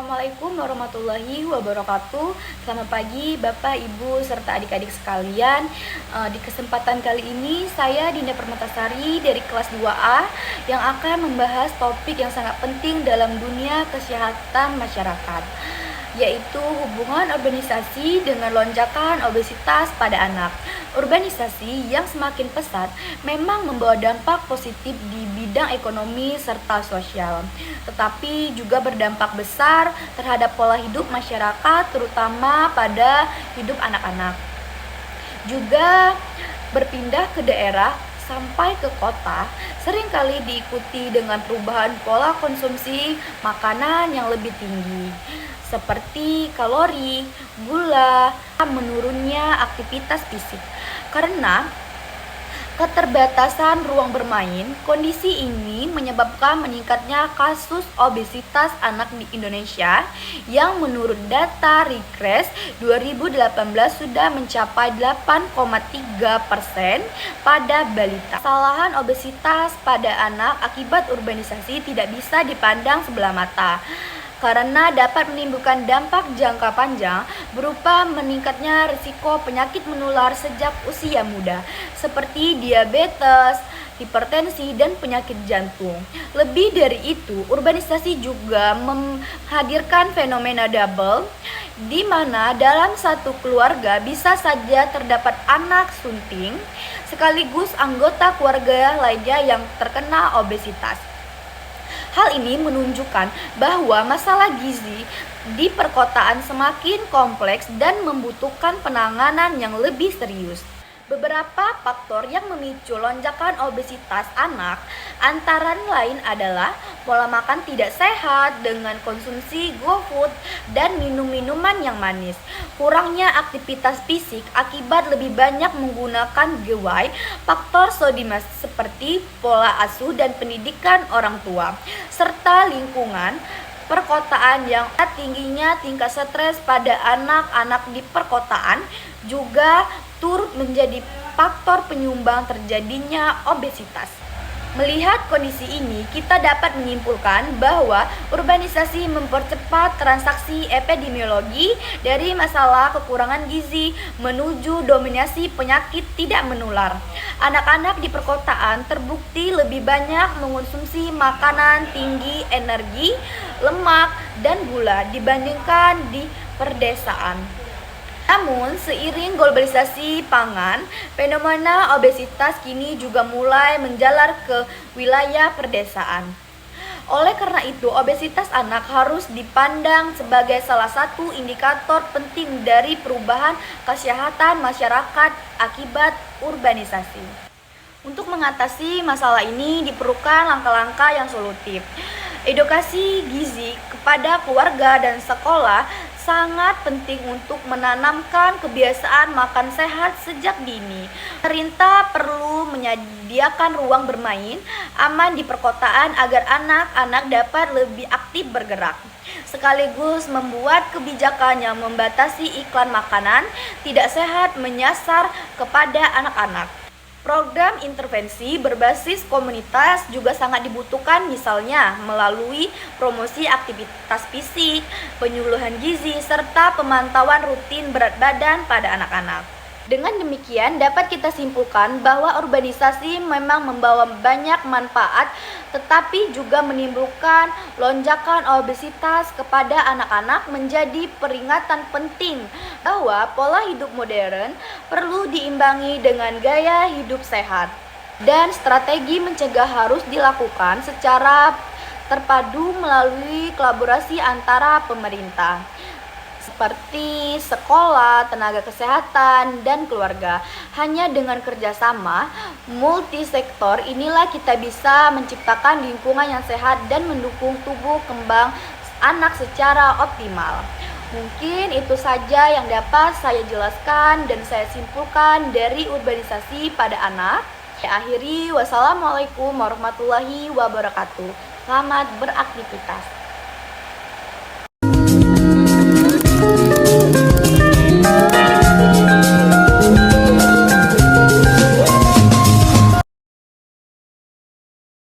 Assalamualaikum warahmatullahi wabarakatuh. Selamat pagi Bapak, Ibu, serta adik-adik sekalian. Di kesempatan kali ini saya Dinda Permatasari dari kelas 2A yang akan membahas topik yang sangat penting dalam dunia kesehatan masyarakat, yaitu hubungan urbanisasi dengan lonjakan obesitas pada anak. Urbanisasi yang semakin pesat memang membawa dampak positif di bidang ekonomi serta sosial, tetapi juga berdampak besar terhadap pola hidup masyarakat, terutama pada hidup anak-anak. Juga berpindah ke daerah sampai ke kota seringkali diikuti dengan perubahan pola konsumsi makanan yang lebih tinggi, seperti kalori, gula, menurunnya aktivitas fisik. Karena keterbatasan ruang bermain, kondisi ini menyebabkan meningkatnya kasus obesitas anak di Indonesia yang menurut data Rikres 2018 sudah mencapai 8,3% pada balita. Kesalahan obesitas pada anak akibat urbanisasi tidak bisa dipandang sebelah mata, karena dapat menimbulkan dampak jangka panjang berupa meningkatnya risiko penyakit menular sejak usia muda seperti diabetes, hipertensi, dan penyakit jantung. Lebih dari itu, urbanisasi juga menghadirkan fenomena double, di mana dalam satu keluarga bisa saja terdapat anak stunting sekaligus anggota keluarga lainnya yang terkena obesitas. Hal ini menunjukkan bahwa masalah gizi di perkotaan semakin kompleks dan membutuhkan penanganan yang lebih serius. Beberapa faktor yang memicu lonjakan obesitas anak antara lain adalah pola makan tidak sehat dengan konsumsi GoFood dan minum-minuman yang manis, kurangnya aktivitas fisik akibat lebih banyak menggunakan gawai, faktor sodium seperti pola asuh dan pendidikan orang tua, serta lingkungan perkotaan yang tingginya tingkat stres pada anak-anak di perkotaan juga turut menjadi faktor penyumbang terjadinya obesitas. Melihat kondisi ini, kita dapat menyimpulkan bahwa urbanisasi mempercepat transaksi epidemiologi dari masalah kekurangan gizi menuju dominasi penyakit tidak menular. Anak-anak di perkotaan terbukti lebih banyak mengonsumsi makanan tinggi energi, lemak, dan gula dibandingkan di pedesaan. Namun, seiring globalisasi pangan, fenomena obesitas kini juga mulai menjalar ke wilayah pedesaan. Oleh karena itu, obesitas anak harus dipandang sebagai salah satu indikator penting dari perubahan kesehatan masyarakat akibat urbanisasi. Untuk mengatasi masalah ini diperlukan langkah-langkah yang solutif. Edukasi gizi kepada keluarga dan sekolah sangat penting untuk menanamkan kebiasaan makan sehat sejak dini. Pemerintah perlu menyediakan ruang bermain aman di perkotaan agar anak-anak dapat lebih aktif bergerak, sekaligus membuat kebijakan yang membatasi iklan makanan tidak sehat menyasar kepada anak-anak. Program intervensi berbasis komunitas juga sangat dibutuhkan, misalnya melalui promosi aktivitas fisik, penyuluhan gizi, serta pemantauan rutin berat badan pada anak-anak. Dengan demikian, dapat kita simpulkan bahwa urbanisasi memang membawa banyak manfaat, tetapi juga menimbulkan lonjakan obesitas kepada anak-anak menjadi peringatan penting bahwa pola hidup modern perlu diimbangi dengan gaya hidup sehat. Dan strategi mencegah harus dilakukan secara terpadu melalui kolaborasi antara pemerintah, seperti sekolah, tenaga kesehatan, dan keluarga. Hanya dengan kerjasama multisektor inilah kita bisa menciptakan lingkungan yang sehat dan mendukung tumbuh kembang anak secara optimal. Mungkin itu saja yang dapat saya jelaskan dan saya simpulkan dari urbanisasi pada anak. Saya akhiri, wassalamualaikum warahmatullahi wabarakatuh. Selamat beraktivitas.